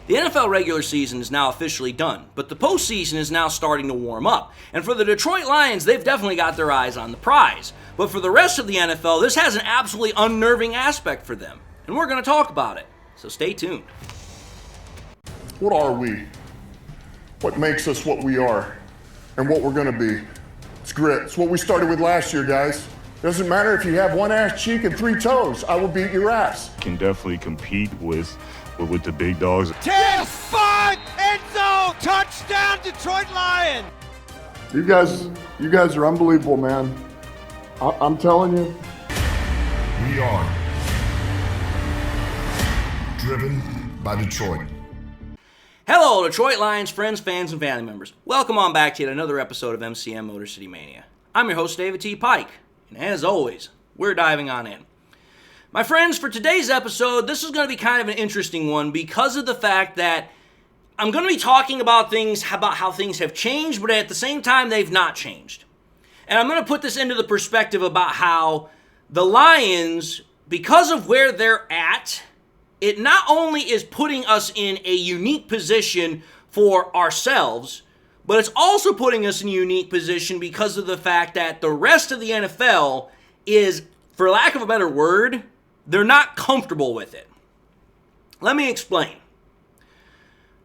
The NFL regular season is now officially done, but the postseason is now starting to warm up. And for the Detroit Lions, they've definitely got their eyes on the prize. But for the rest of the NFL, this has an absolutely unnerving aspect for them. And we're going to talk about it, so stay tuned. What are we? What makes us what we are and what we're going to be? It's grit. It's what we started with last year, guys. Doesn't matter if you have one ass cheek and three toes. I will beat your ass. Can definitely compete with the big dogs. 10-5 end zone touchdown Detroit Lions. You guys are unbelievable, man. I'm telling you. We are driven by Detroit. Hello, Detroit Lions friends, fans, and family members. Welcome on back to yet another episode of MCM Motor City Mania. I'm your host, David T. Pike, and as always, we're diving on in. My friends, for today's episode, this is going to be kind of an interesting one because of the fact that I'm going to be talking about how things have changed, but at the same time, they've not changed. And I'm going to put this into the perspective about how the Lions, because of where they're at, it not only is putting us in a unique position for ourselves, but it's also putting us in a unique position because of the fact that the rest of the NFL is, for lack of a better word, they're not comfortable with it. Let me explain.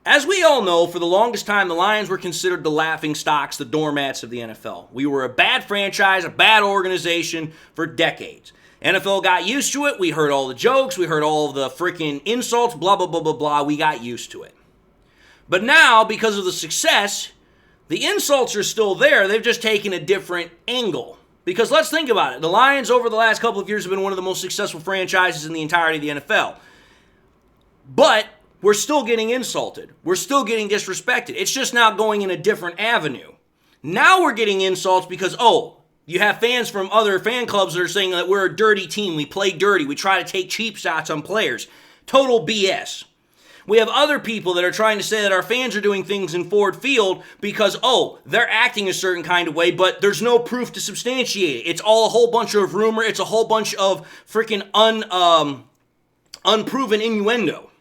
As we all know, for the longest time, the Lions were considered the laughingstocks, the doormats of the NFL. We were a bad franchise, a bad organization for decades. NFL got used to it. We heard all the jokes. We heard all the freaking insults, blah, blah, blah, blah, blah. We got used to it. But now, because of the success, the insults are still there. They've just taken a different angle. Because let's think about it. The Lions over the last couple of years have been one of the most successful franchises in the entirety of the NFL. But we're still getting insulted. We're still getting disrespected. It's just now going in a different avenue. Now we're getting insults because, you have fans from other fan clubs that are saying that we're a dirty team. We play dirty. We try to take cheap shots on players. Total BS. We have other people that are trying to say that our fans are doing things in Ford Field because, they're acting a certain kind of way, but there's no proof to substantiate it. It's all a whole bunch of rumor. It's a whole bunch of freaking unproven innuendo.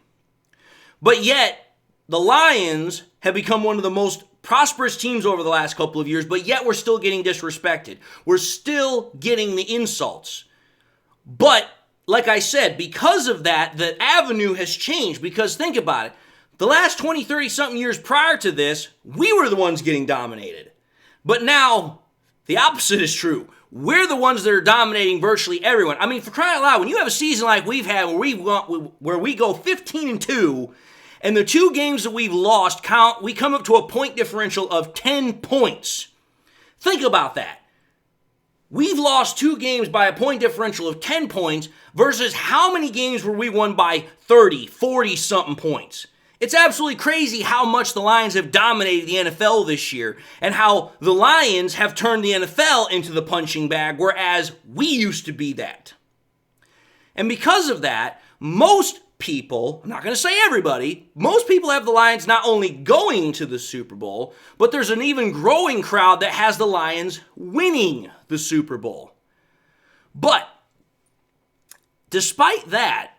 But yet, the Lions have become one of the most prosperous teams over the last couple of years, but yet we're still getting disrespected. We're still getting the insults. But like I said, because of that, the avenue has changed. Because think about it. The last 20, 30 something years prior to this, we were the ones getting dominated. But now, the opposite is true. We're the ones that are dominating virtually everyone. I mean, for crying out loud, when you have a season like we've had where we go 15-2, and the two games that we've lost we come up to a point differential of 10 points. Think about that. We've lost two games by a point differential of 10 points versus how many games were we won by 30, 40 something points. It's absolutely crazy how much the Lions have dominated the NFL this year and how the Lions have turned the NFL into the punching bag, whereas we used to be that. And because of that, most people, I'm not going to say everybody, most people have the Lions not only going to the Super Bowl, but there's an even growing crowd that has the Lions winning the Super Bowl. But despite that,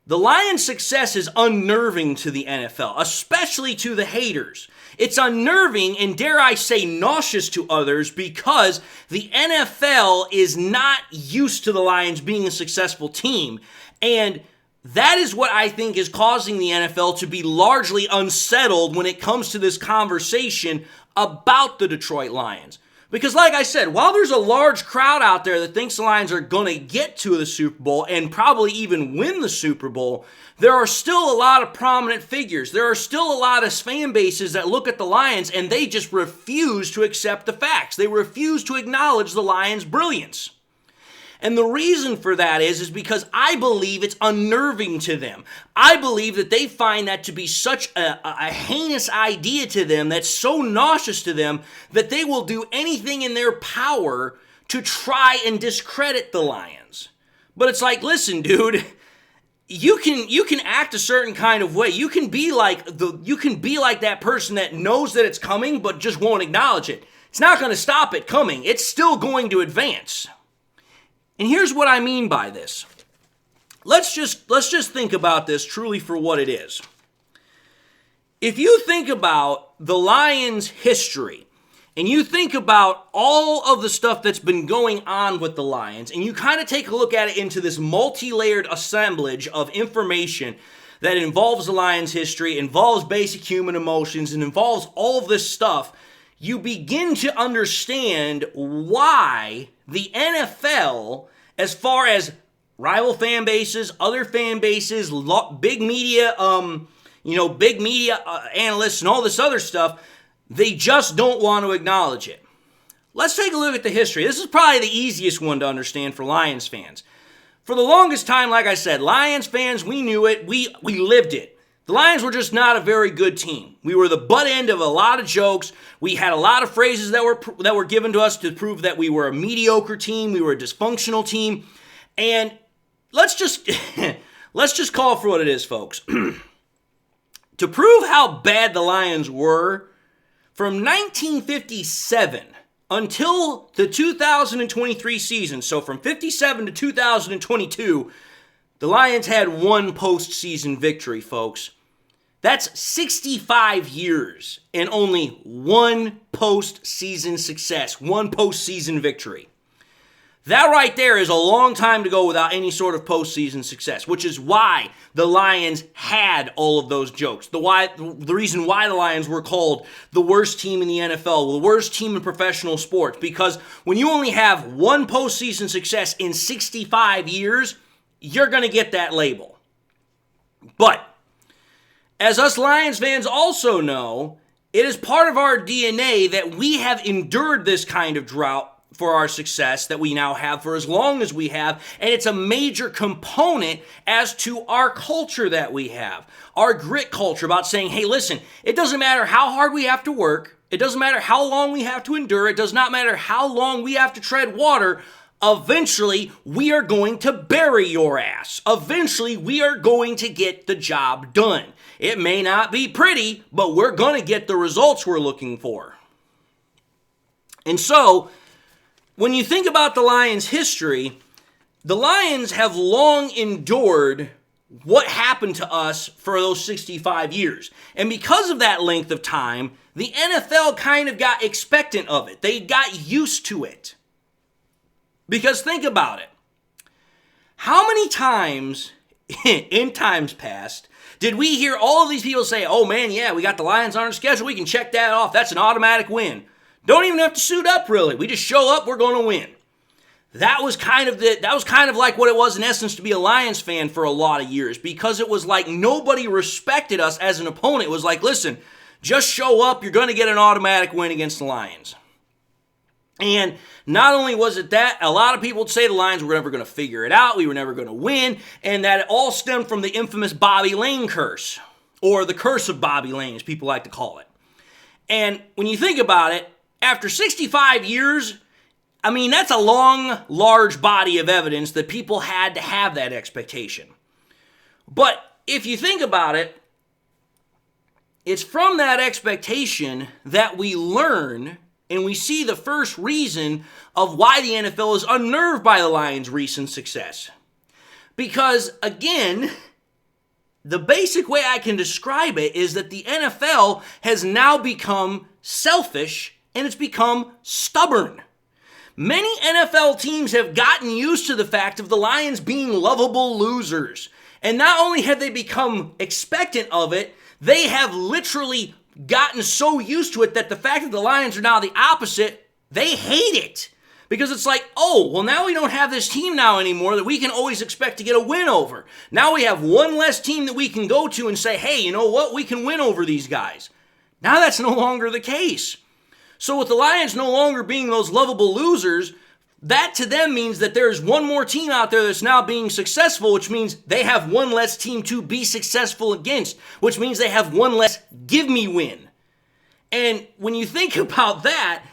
the Lions' success is unnerving to the NFL, especially to the haters. It's unnerving and, dare I say, nauseous to others because the NFL is not used to the Lions being a successful team. And that is what I think is causing the NFL to be largely unsettled when it comes to this conversation about the Detroit Lions. Because like I said, while there's a large crowd out there that thinks the Lions are going to get to the Super Bowl and probably even win the Super Bowl, there are still a lot of prominent figures. There are still a lot of fan bases that look at the Lions and they just refuse to accept the facts. They refuse to acknowledge the Lions' brilliance. And the reason for that is because I believe it's unnerving to them. I believe that they find that to be such a heinous idea to them, that's so nauseous to them, that they will do anything in their power to try and discredit the Lions. But it's like, listen, dude, you can act a certain kind of way. You can be like that person that knows that it's coming but just won't acknowledge it. It's not going to stop it coming. It's still going to advance. And here's what I mean by this. Let's just think about this truly for what it is. if you think about the Lions' history, and you think about all of the stuff that's been going on with the Lions, and you kind of take a look at it into this multi-layered assemblage of information that involves the Lions' history, involves basic human emotions, and involves all of this stuff, you begin to understand why the NFL, as far as rival fan bases, other fan bases, big media, analysts and all this other stuff, they just don't want to acknowledge it. Let's take a look at the history. This is probably the easiest one to understand for Lions fans. For the longest time, like I said, Lions fans, we knew it. We lived it. The Lions were just not a very good team. We were the butt end of a lot of jokes. We had a lot of phrases that were given to us to prove that we were a mediocre team. We were a dysfunctional team. And let's just call it for what it is, folks. To prove how bad the Lions were, from 1957 until the 2023 season, so from 57 to 2022, the Lions had one postseason victory, folks. That's 65 years and only one postseason success, one postseason victory. That right there is a long time to go without any sort of postseason success, which is why the Lions had all of those jokes. The reason why the Lions were called the worst team in the NFL, the worst team in professional sports, because when you only have one postseason success in 65 years, you're going to get that label. But as us Lions fans also know, it is part of our DNA that we have endured this kind of drought for our success that we now have for as long as we have, and it's a major component as to our culture that we have. Our grit culture about saying, hey, listen, it doesn't matter how hard we have to work, it doesn't matter how long we have to endure, it does not matter how long we have to tread water, eventually we are going to bury your ass. Eventually we are going to get the job done. It may not be pretty, but we're going to get the results we're looking for. And so, when you think about the Lions' history, the Lions have long endured what happened to us for those 65 years. And because of that length of time, the NFL kind of got expectant of it. They got used to it. Because think about it. How many times in times past did we hear all of these people say, oh man, yeah, we got the Lions on our schedule, we can check that off, that's an automatic win. Don't even have to suit up, really. We just show up, we're going to win. That was kind of like what it was in essence to be a Lions fan for a lot of years, because it was like nobody respected us as an opponent. It was like, listen, just show up, you're going to get an automatic win against the Lions. And not only was it that, a lot of people would say the Lions were never going to figure it out, we were never going to win, and that it all stemmed from the infamous Bobby Lane curse, or the curse of Bobby Lane, as people like to call it. And when you think about it, after 65 years, I mean, that's a long, large body of evidence that people had to have that expectation. But if you think about it, it's from that expectation that we learn and we see the first reason of why the NFL is unnerved by the Lions' recent success. Because, again, the basic way I can describe it is that the NFL has now become selfish and it's become stubborn. Many NFL teams have gotten used to the fact of the Lions being lovable losers. And not only have they become expectant of it, they have literally gotten so used to it that the fact that the Lions are now the opposite, they hate it. Because it's like, oh, well, now we don't have this team now anymore that we can always expect to get a win over. Now we have one less team that we can go to and say, hey, you know what? We can win over these guys. Now that's no longer the case. So with the Lions no longer being those lovable losers, that to them means that there's one more team out there that's now being successful, which means they have one less team to be successful against, which means they have one less give me win. And when you think about that,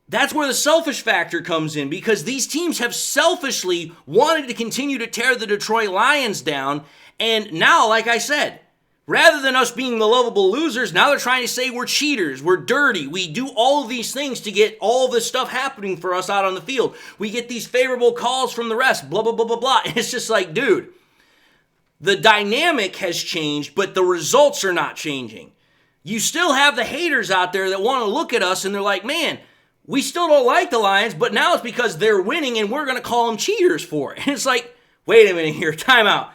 that's where the selfish factor comes in, because these teams have selfishly wanted to continue to tear the Detroit Lions down, and now, like I said, rather than us being the lovable losers, now they're trying to say we're cheaters, we're dirty, we do all of these things to get all of this stuff happening for us out on the field. We get these favorable calls from the rest, blah, blah, blah, blah, blah. And it's just like, dude, the dynamic has changed, but the results are not changing. You still have the haters out there that want to look at us and they're like, man, we still don't like the Lions, but now it's because they're winning and we're going to call them cheaters for it. And it's like, wait a minute here, time out.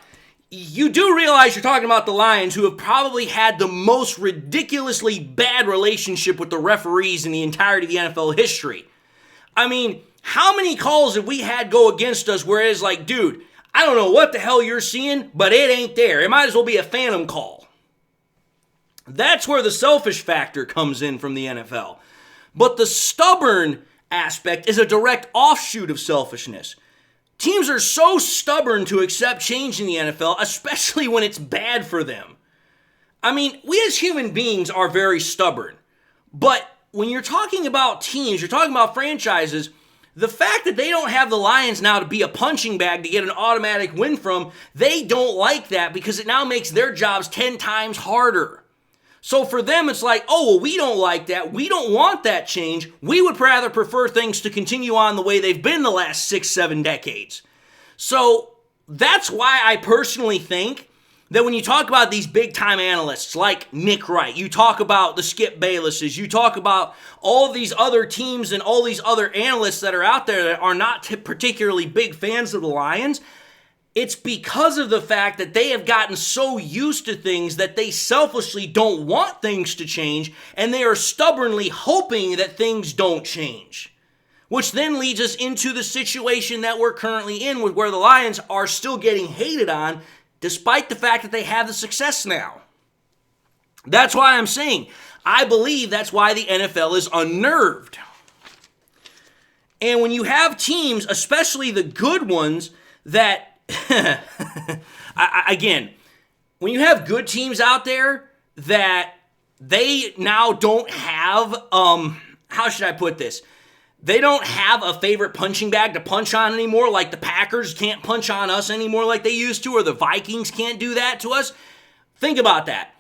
You do realize you're talking about the Lions, who have probably had the most ridiculously bad relationship with the referees in the entirety of the NFL history. I mean, how many calls have we had go against us where it's like, dude, I don't know what the hell you're seeing, but it ain't there. It might as well be a phantom call. That's where the selfish factor comes in from the NFL. But the stubborn aspect is a direct offshoot of selfishness. Teams are so stubborn to accept change in the NFL, especially when it's bad for them. I mean, we as human beings are very stubborn. But when you're talking about teams, you're talking about franchises, the fact that they don't have the Lions now to be a punching bag to get an automatic win from, they don't like that because it now makes their jobs 10 times harder. So for them, it's like, oh, well, we don't like that. We don't want that change. We would rather prefer things to continue on the way they've been the last 6-7 decades. So that's why I personally think that when you talk about these big-time analysts like Nick Wright, you talk about the Skip Baylesses, you talk about all these other teams and all these other analysts that are out there that are not particularly big fans of the Lions, it's because of the fact that they have gotten so used to things that they selfishly don't want things to change, and they are stubbornly hoping that things don't change. Which then leads us into the situation that we're currently in, with where the Lions are still getting hated on, despite the fact that they have the success now. That's why I'm saying, I believe that's why the NFL is unnerved. And when you have teams, especially the good ones, that again, when you have good teams out there that they now don't have, how should I put this? They don't have a favorite punching bag to punch on anymore, like the Packers can't punch on us anymore like they used to, or the Vikings can't do that to us. Think about that.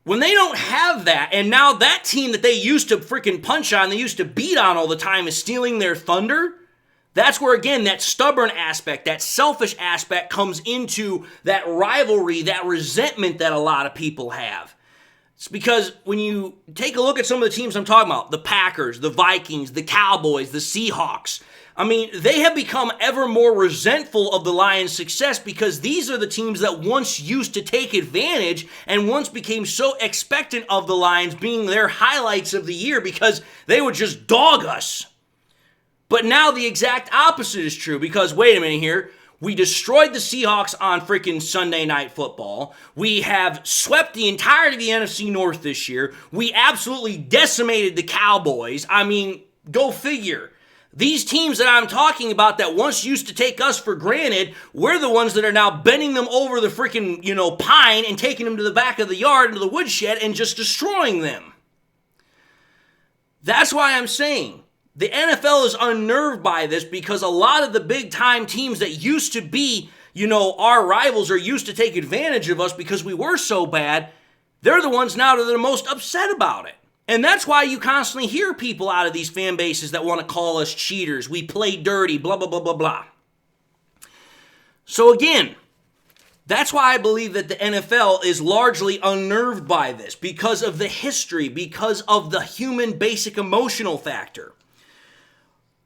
When they don't have that, and now that team that they used to freaking punch on, they used to beat on all the time, is stealing their thunder. That's where, again, that stubborn aspect, that selfish aspect comes into that rivalry, that resentment that a lot of people have. It's because when you take a look at some of the teams I'm talking about, the Packers, the Vikings, the Cowboys, the Seahawks, I mean, they have become ever more resentful of the Lions' success because these are the teams that once used to take advantage and once became so expectant of the Lions being their highlights of the year because they would just dog us. But now the exact opposite is true because, wait a minute here, we destroyed the Seahawks on freaking Sunday Night Football. We have swept the entirety of the NFC North this year. We absolutely decimated the Cowboys. I mean, go figure. These teams that I'm talking about that once used to take us for granted, we're the ones that are now bending them over the freaking, pine and taking them to the back of the yard into the woodshed and just destroying them. That's why I'm saying the NFL is unnerved by this because a lot of the big-time teams that used to be, our rivals or used to take advantage of us because we were so bad, they're the ones now that are the most upset about it. And that's why you constantly hear people out of these fan bases that want to call us cheaters. We play dirty, blah, blah, blah, blah, blah. So again, that's why I believe that the NFL is largely unnerved by this because of the history, because of the human basic emotional factor.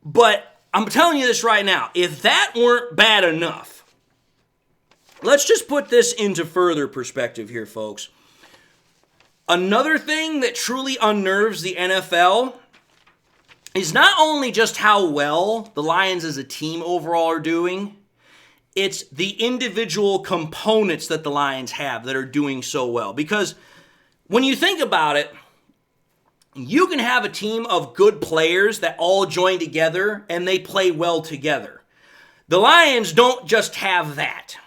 But I'm telling you this right now, if that weren't bad enough, let's just put this into further perspective here, folks. Another thing that truly unnerves the NFL is not only just how well the Lions as a team overall are doing, it's the individual components that the Lions have that are doing so well. Because when you think about it, you can have a team of good players that all join together and they play well together. The Lions don't just have that.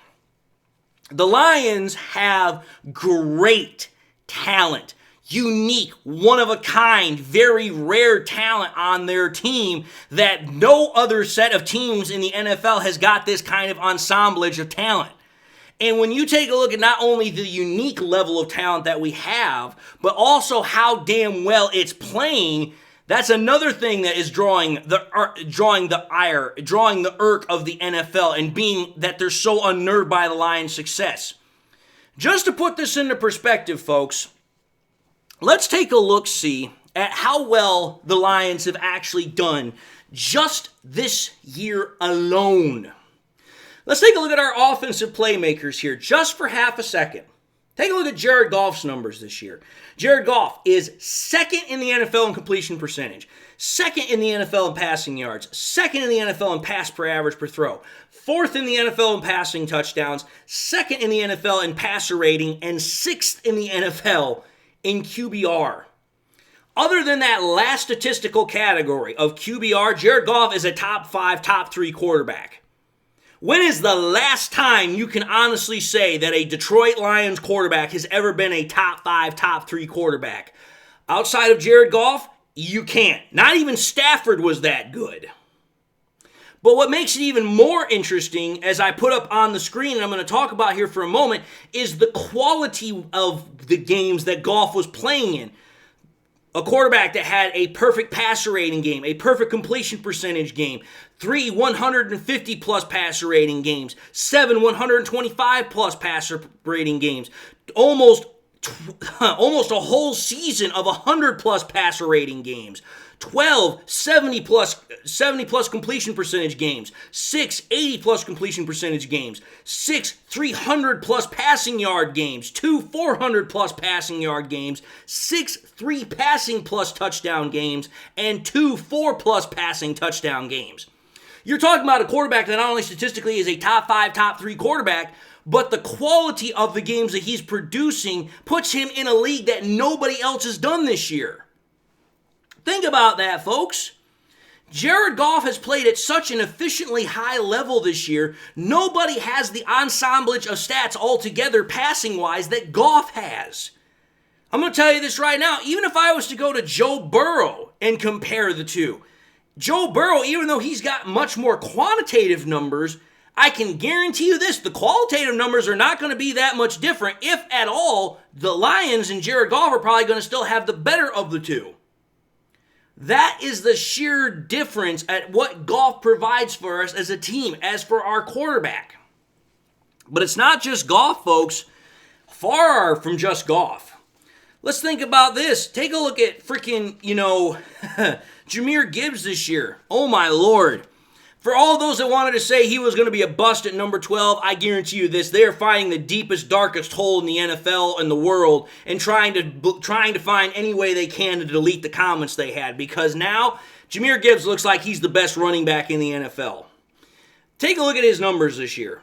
The Lions have great talent, unique, one-of-a-kind, very rare talent on their team that no other set of teams in the NFL has got this kind of ensemblage of talent. And when you take a look at not only the unique level of talent that we have, but also how damn well it's playing, that's another thing that is drawing the ire, drawing the irk of the NFL and being that they're so unnerved by the Lions' success. Just to put this into perspective, folks, let's take a look-see at how well the Lions have actually done just this year alone. Let's take a look at our offensive playmakers here just for half a second. Take a look at Jared Goff's numbers this year. Jared Goff is second in the NFL in completion percentage, second in the NFL in passing yards, second in the NFL in pass per average per throw, fourth in the NFL in passing touchdowns, second in the NFL in passer rating, and sixth in the NFL in QBR. Other than that last statistical category of QBR, Jared Goff is a top 5, top 3 quarterback. When is the last time you can honestly say that a Detroit Lions quarterback has ever been a top 5, top 3 quarterback? Outside of Jared Goff, you can't. Not even Stafford was that good. But what makes it even more interesting, as I put up on the screen and I'm going to talk about here for a moment, is the quality of the games that Goff was playing in. A quarterback that had a perfect passer rating game, a perfect completion percentage game, 3 150-plus passer rating games, 7 125-plus passer rating games, almost a whole season of 100-plus passer rating games, 12 70-plus completion percentage games, 6 80-plus completion percentage games, 6 300-plus passing yard games, 2 400-plus passing yard games, 6 3 passing-plus touchdown games, and 2 4-plus passing touchdown games. You're talking about a quarterback that not only statistically is a top 5, top 3 quarterback, but the quality of the games that he's producing puts him in a league that nobody else has done this year. Think about that, folks. Jared Goff has played at such an efficiently high level this year, nobody has the ensemblage of stats altogether passing-wise that Goff has. I'm going to tell you this right now, even if I was to go to Joe Burrow and compare the two, Joe Burrow, even though he's got much more quantitative numbers, I can guarantee you this, the qualitative numbers are not going to be that much different. If at all, the Lions and Jared Goff are probably going to still have the better of the two. That is the sheer difference at what Goff provides for us as a team, as for our quarterback. But it's not just Goff, folks. Far from just Goff. Let's think about this. Take a look at freaking, Jahmyr Gibbs this year. Oh my Lord. For all those that wanted to say he was going to be a bust at number 12, I guarantee you this. They are finding the deepest, darkest hole in the NFL and the world and trying to find any way they can to delete the comments they had, because now Jahmyr Gibbs looks like he's the best running back in the NFL. Take a look at his numbers this year.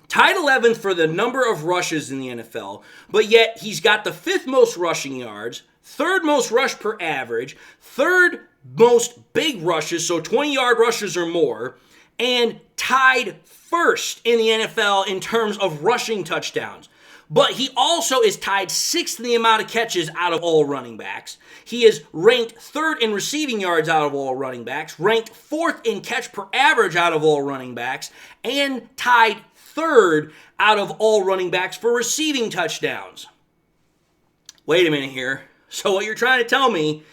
Tied 11th for the number of rushes in the NFL, but yet he's got the 5th most rushing yards, 3rd most rush per average, 3rd most big rushes, so 20-yard rushes or more, and tied 1st in the NFL in terms of rushing touchdowns. But he also is tied 6th in the amount of catches out of all running backs. He is ranked 3rd in receiving yards out of all running backs, ranked 4th in catch per average out of all running backs, and tied 3rd out of all running backs for receiving touchdowns. Wait a minute here. So what you're trying to tell me,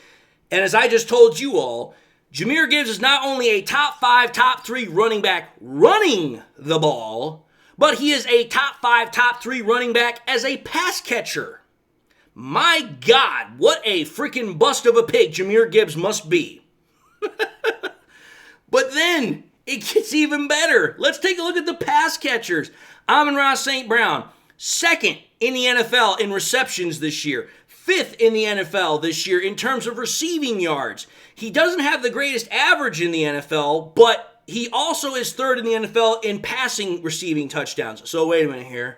and as I just told you all, Jahmyr Gibbs is not only a top 5, top 3 running back running the ball, but he is a top 5, top 3 running back as a pass catcher. My God, what a freaking bust of a pig Jahmyr Gibbs must be. But then it gets even better. Let's take a look at the pass catchers. Amon-Ra St. Brown, 2nd in the NFL in receptions this year. 5th in the NFL this year in terms of receiving yards. He doesn't have the greatest average in the NFL, but he also is 3rd in the NFL in passing receiving touchdowns. So wait a minute here.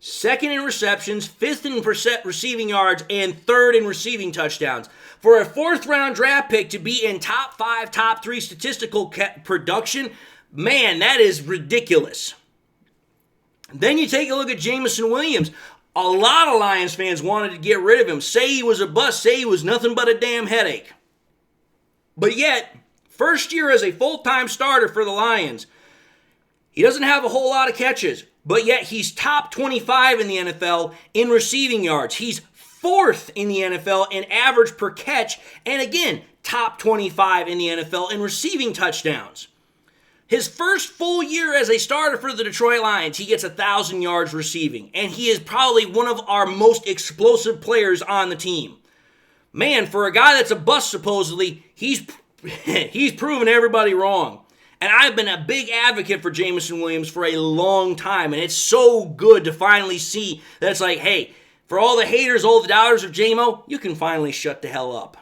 2nd in receptions, 5th in receiving yards, and 3rd in receiving touchdowns. For a 4th-round draft pick to be in top 5, top 3 statistical production, man, that is ridiculous. Then you take a look at Jameson Williams. A lot of Lions fans wanted to get rid of him, say he was a bust, say he was nothing but a damn headache. But yet, first year as a full-time starter for the Lions, he doesn't have a whole lot of catches, but yet he's top 25 in the NFL in receiving yards. He's 4th in the NFL in average per catch, and again, top 25 in the NFL in receiving touchdowns. His first full year as a starter for the Detroit Lions, he gets 1,000 yards receiving, and he is probably one of our most explosive players on the team. Man, for a guy that's a bust supposedly, he's proven everybody wrong. And I've been a big advocate for Jameson Williams for a long time, and it's so good to finally see that it's like, hey, for all the haters, all the doubters of JMO, you can finally shut the hell up.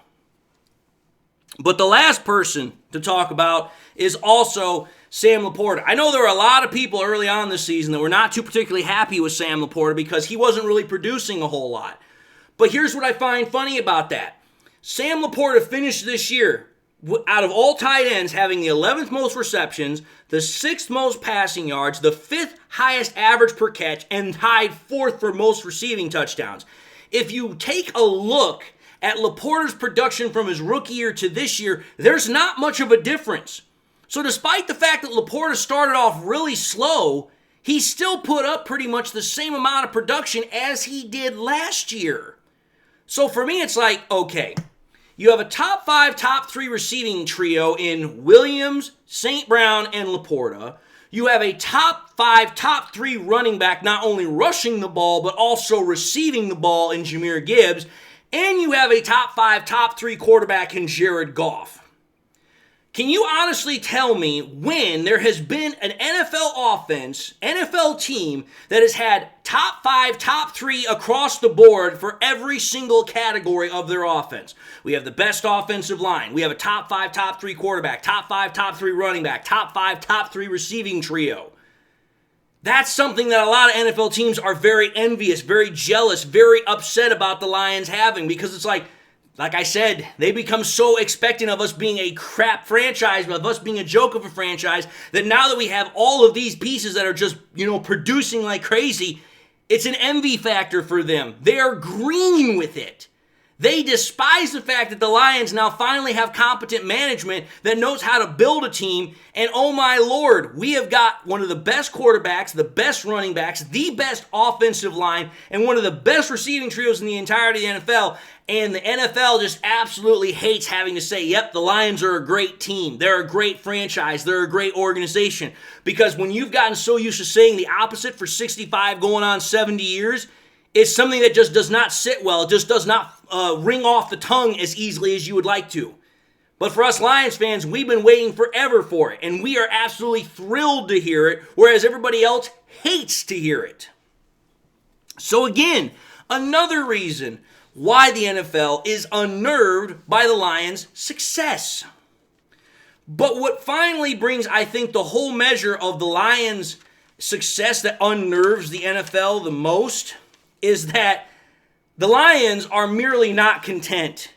But the last person to talk about is also Sam Laporta. I know there were a lot of people early on this season that were not too particularly happy with Sam Laporta because he wasn't really producing a whole lot. But here's what I find funny about that. Sam Laporta finished this year out of all tight ends having the 11th most receptions, the 6th most passing yards, the 5th highest average per catch, and tied 4th for most receiving touchdowns. If you take a look at Laporta's production from his rookie year to this year, there's not much of a difference. So despite the fact that Laporta started off really slow, he still put up pretty much the same amount of production as he did last year. So for me, it's like, okay, you have a top 5, top 3 receiving trio in Williams, St. Brown, and Laporta. You have a top 5, top 3 running back, not only rushing the ball, but also receiving the ball in Jahmyr Gibbs. And you have a top 5, top 3 quarterback in Jared Goff. Can you honestly tell me when there has been an NFL offense, NFL team that has had top 5, top 3 across the board for every single category of their offense? We have the best offensive line. We have a top 5, top 3 quarterback, top 5, top 3 running back, top 5, top 3 receiving trio. That's something that a lot of NFL teams are very envious, very jealous, very upset about the Lions having, because it's like I said, they become so expectant of us being a crap franchise, of us being a joke of a franchise, that now that we have all of these pieces that are just, producing like crazy, it's an envy factor for them. They are green with it. They despise the fact that the Lions now finally have competent management that knows how to build a team. And oh my Lord, we have got one of the best quarterbacks, the best running backs, the best offensive line, and one of the best receiving trios in the entirety of the NFL. And the NFL just absolutely hates having to say, yep, the Lions are a great team. They're a great franchise. They're a great organization. Because when you've gotten so used to saying the opposite for 65 going on 70 years, it's something that just does not sit well. It just does not ring off the tongue as easily as you would like to. But for us Lions fans, we've been waiting forever for it. And we are absolutely thrilled to hear it, whereas everybody else hates to hear it. So again, another reason why the NFL is unnerved by the Lions' success. But what finally brings, I think, the whole measure of the Lions' success that unnerves the NFL the most is that the Lions are merely not content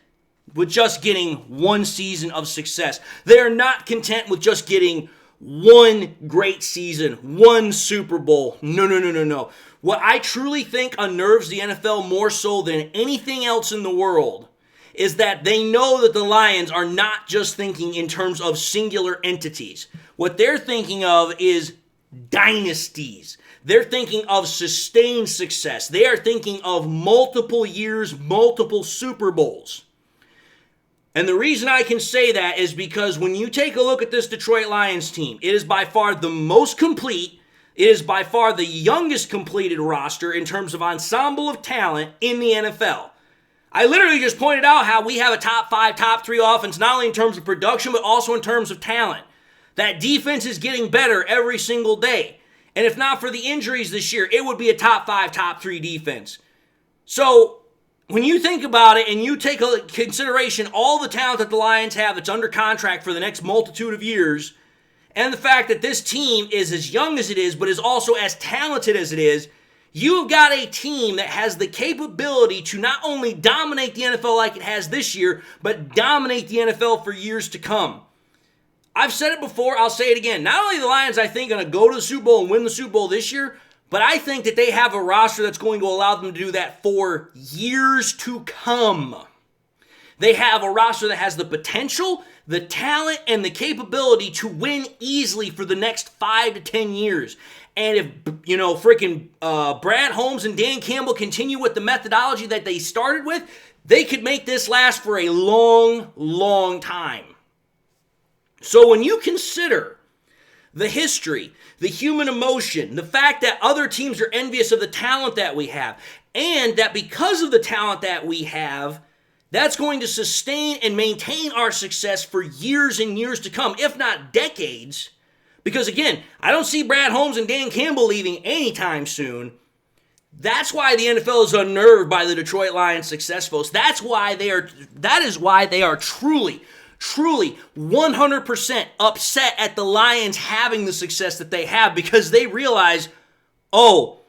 with just getting one season of success. They're not content with just getting one great season, one Super Bowl. No. What I truly think unnerves the NFL more so than anything else in the world is that they know that the Lions are not just thinking in terms of singular entities. What they're thinking of is dynasties. They're thinking of sustained success. They are thinking of multiple years, multiple Super Bowls. And the reason I can say that is because when you take a look at this Detroit Lions team, it is by far the most complete. It is by far the youngest completed roster in terms of ensemble of talent in the NFL. I literally just pointed out how we have a top 5, top 3 offense, not only in terms of production, but also in terms of talent. That defense is getting better every single day. And if not for the injuries this year, it would be a top 5, top 3 defense. So when you think about it and you take a consideration all the talent that the Lions have that's under contract for the next multitude of years, and the fact that this team is as young as it is, but is also as talented as it is, you've got a team that has the capability to not only dominate the NFL like it has this year, but dominate the NFL for years to come. I've said it before, I'll say it again. Not only the Lions, I think, are going to go to the Super Bowl and win the Super Bowl this year, but I think that they have a roster that's going to allow them to do that for years to come. They have a roster that has the potential, the talent, and the capability to win easily for the next 5 to 10 years. And if, Brad Holmes and Dan Campbell continue with the methodology that they started with, they could make this last for a long, long time. So when you consider the history, the human emotion, the fact that other teams are envious of the talent that we have, and that because of the talent that we have, that's going to sustain and maintain our success for years and years to come, if not decades. Because again, I don't see Brad Holmes and Dan Campbell leaving anytime soon. That's why the NFL is unnerved by the Detroit Lions' success, folks. That is why they are truly 100% upset at the Lions having the success that they have, because they realize, oh,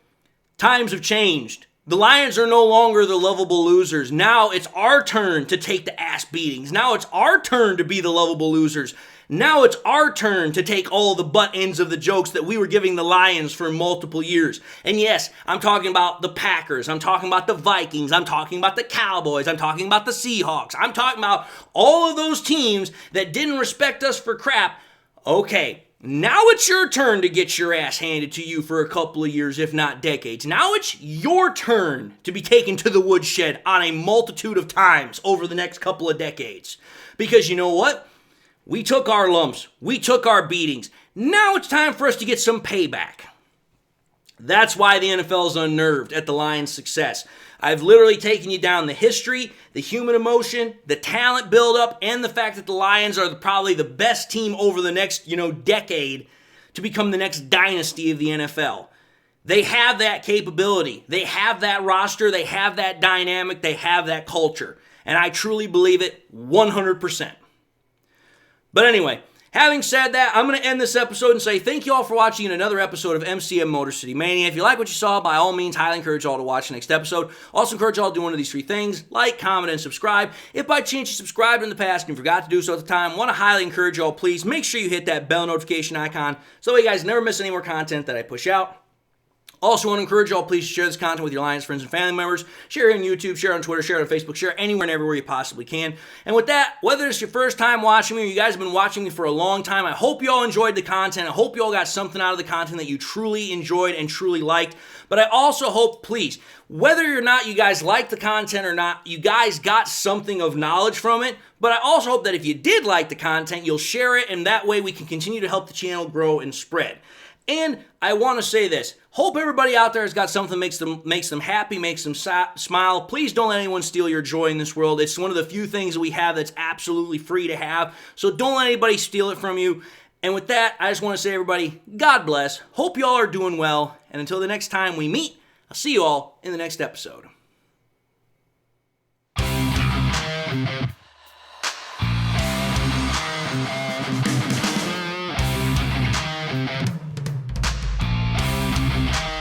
times have changed. The Lions are no longer the lovable losers. Now it's our turn to take the ass beatings. Now it's our turn to be the lovable losers. Now it's our turn to take all the butt ends of the jokes that we were giving the Lions for multiple years. And yes, I'm talking about the Packers. I'm talking about the Vikings. I'm talking about the Cowboys. I'm talking about the Seahawks. I'm talking about all of those teams that didn't respect us for crap. Okay, now it's your turn to get your ass handed to you for a couple of years, if not decades. Now it's your turn to be taken to the woodshed on a multitude of times over the next couple of decades. Because you know what? We took our lumps. We took our beatings. Now it's time for us to get some payback. That's why the NFL is unnerved at the Lions' success. I've literally taken you down the history, the human emotion, the talent buildup, and the fact that the Lions are probably the best team over the next, decade to become the next dynasty of the NFL. They have that capability. They have that roster. They have that dynamic. They have that culture. And I truly believe it 100%. But anyway, having said that, I'm going to end this episode and say thank you all for watching another episode of MCM Motor City Mania. If you like what you saw, by all means, highly encourage you all to watch the next episode. Also encourage you all to do one of these three things: like, comment, and subscribe. If by chance you subscribed in the past and you forgot to do so at the time, want to highly encourage you all, please make sure you hit that bell notification icon so that you guys never miss any more content that I push out. Also want to encourage you all, please share this content with your Lions friends and family members. Share it on YouTube, share it on Twitter, share it on Facebook, share it anywhere and everywhere you possibly can. And with that, whether it's your first time watching me or you guys have been watching me for a long time, I hope you all enjoyed the content. I hope you all got something out of the content that you truly enjoyed and truly liked. But I also hope, please, whether or not you guys like the content or not, you guys got something of knowledge from it. But I also hope that if you did like the content, you'll share it, and that way we can continue to help the channel grow and spread. And I want to say this. Hope everybody out there has got something that makes them happy, makes them smile. Please don't let anyone steal your joy in this world. It's one of the few things that we have that's absolutely free to have. So don't let anybody steal it from you. And with that, I just want to say, everybody, God bless. Hope you all are doing well. And until the next time we meet, I'll see you all in the next episode.